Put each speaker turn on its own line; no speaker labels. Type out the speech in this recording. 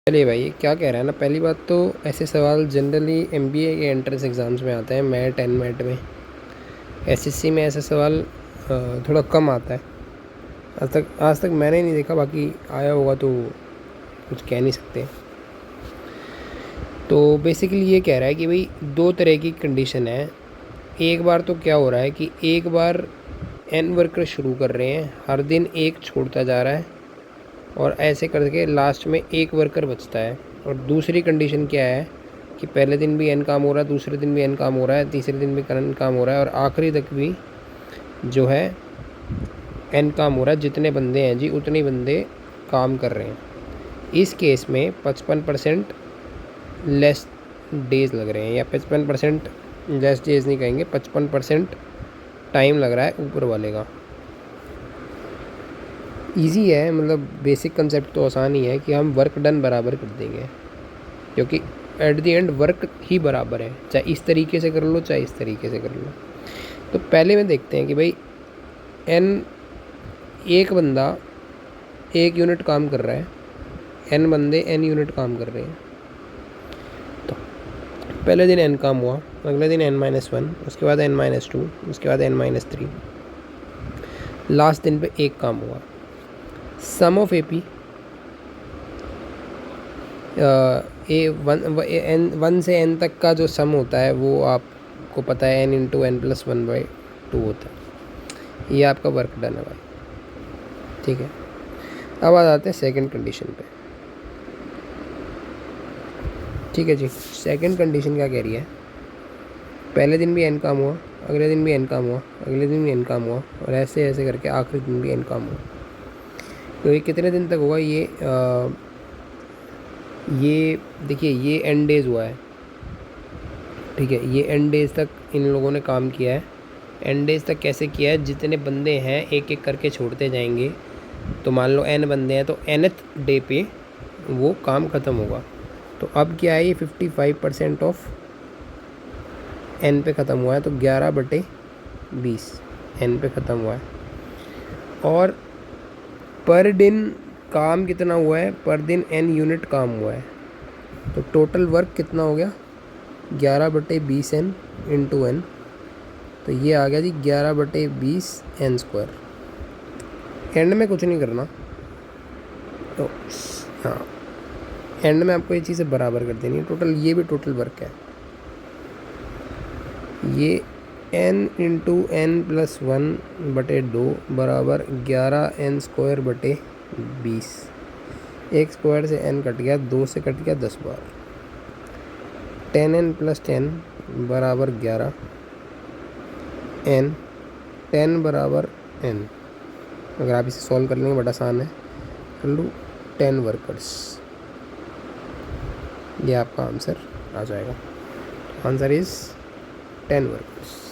चलिए भाई, ये क्या कह रहा है ना, पहली बात तो ऐसे सवाल जनरली एमबीए के एंट्रेंस एग्ज़ाम्स में आते हैं, मैट एंड मैट में। एसएससी में ऐसा सवाल थोड़ा कम आता है। आज तक मैंने नहीं देखा, बाकी आया होगा तो कुछ कह नहीं सकते। तो बेसिकली ये कह रहा है कि भाई दो तरह की कंडीशन है। एक बार तो क्या हो रहा है कि एक बार एन वर्कर शुरू कर रहे हैं, हर दिन एक छोड़ता जा रहा है और ऐसे करके लास्ट में एक वर्कर बचता है। और दूसरी कंडीशन क्या है कि पहले दिन भी एन काम हो रहा है, दूसरे दिन भी एन काम हो रहा है, तीसरे दिन भी एन काम हो रहा है और आखिरी तक भी जो है एन काम हो रहा है। जितने बंदे हैं जी उतने बंदे काम कर रहे हैं। इस केस में 55% लेस डेज़ लग रहे हैं, या 55% लेस डेज़ नहीं कहेंगे, 55% टाइम लग रहा है ऊपर वाले का। ईजी है, मतलब बेसिक कंसेप्ट तो आसान ही है कि हम वर्क डन बराबर कर देंगे, क्योंकि एट द एंड वर्क ही बराबर है, चाहे इस तरीके से कर लो चाहे इस तरीके से कर लो। तो पहले में देखते हैं कि भाई एन, एक बंदा एक यूनिट काम कर रहा है, एन बंदे एन यूनिट काम कर रहे हैं। तो पहले दिन एन काम हुआ, अगले दिन n-1, उसके बाद n-2, उसके बाद n-3, लास्ट दिन पे एक काम हुआ। सम ऑफ ए पी वन से एन तक का जो सम होता है वो आपको पता है n×n+1/2 होता है। ये आपका वर्क डन है भाई, ठीक है। अब आ जाते हैं सेकंड कंडीशन पे। ठीक है जी, सेकंड कंडीशन क्या कह रही है, पहले दिन भी एन काम हुआ, अगले दिन भी एन काम हुआ, अगले दिन भी एन काम हुआ और ऐसे ऐसे करके आखिरी दिन भी एन काम हुआ। तो ये कितने दिन तक होगा, ये देखिए ये एन डेज़ हुआ है, ठीक है। ये एन डेज़ तक इन लोगों ने काम किया है। एन डेज़ तक कैसे किया है, जितने बंदे हैं एक एक करके छोड़ते जाएंगे। तो मान लो एन बंदे हैं तो nth डे पे वो काम ख़त्म होगा। तो अब क्या है, ये 55% ऑफ एन पे ख़त्म हुआ है, तो 11/20 एन पे ख़त्म हुआ है। और पर दिन काम कितना हुआ है, पर दिन एन यूनिट काम हुआ है। तो टोटल वर्क कितना हो गया, 11/20 एन इंटू एन। तो ये आ गया जी 11/20 एन स्क्वायर। एंड में कुछ नहीं करना, तो हाँ एंड में आपको ये चीज़ें बराबर कर देनी है। टोटल, ये भी टोटल वर्क है। ये n×n+1/2 बराबर 11n² एक स्क्वायर से n कट गया, 2 से कट गया 10 बार। 10n+10 बराबर 11 n, 10 बराबर n। अगर आप इसे सॉल्व कर लेंगे, बड़ा आसान है, कर लूँ 10 वर्कर्स, ये आपका आंसर आ जाएगा। Answer is 10 workers.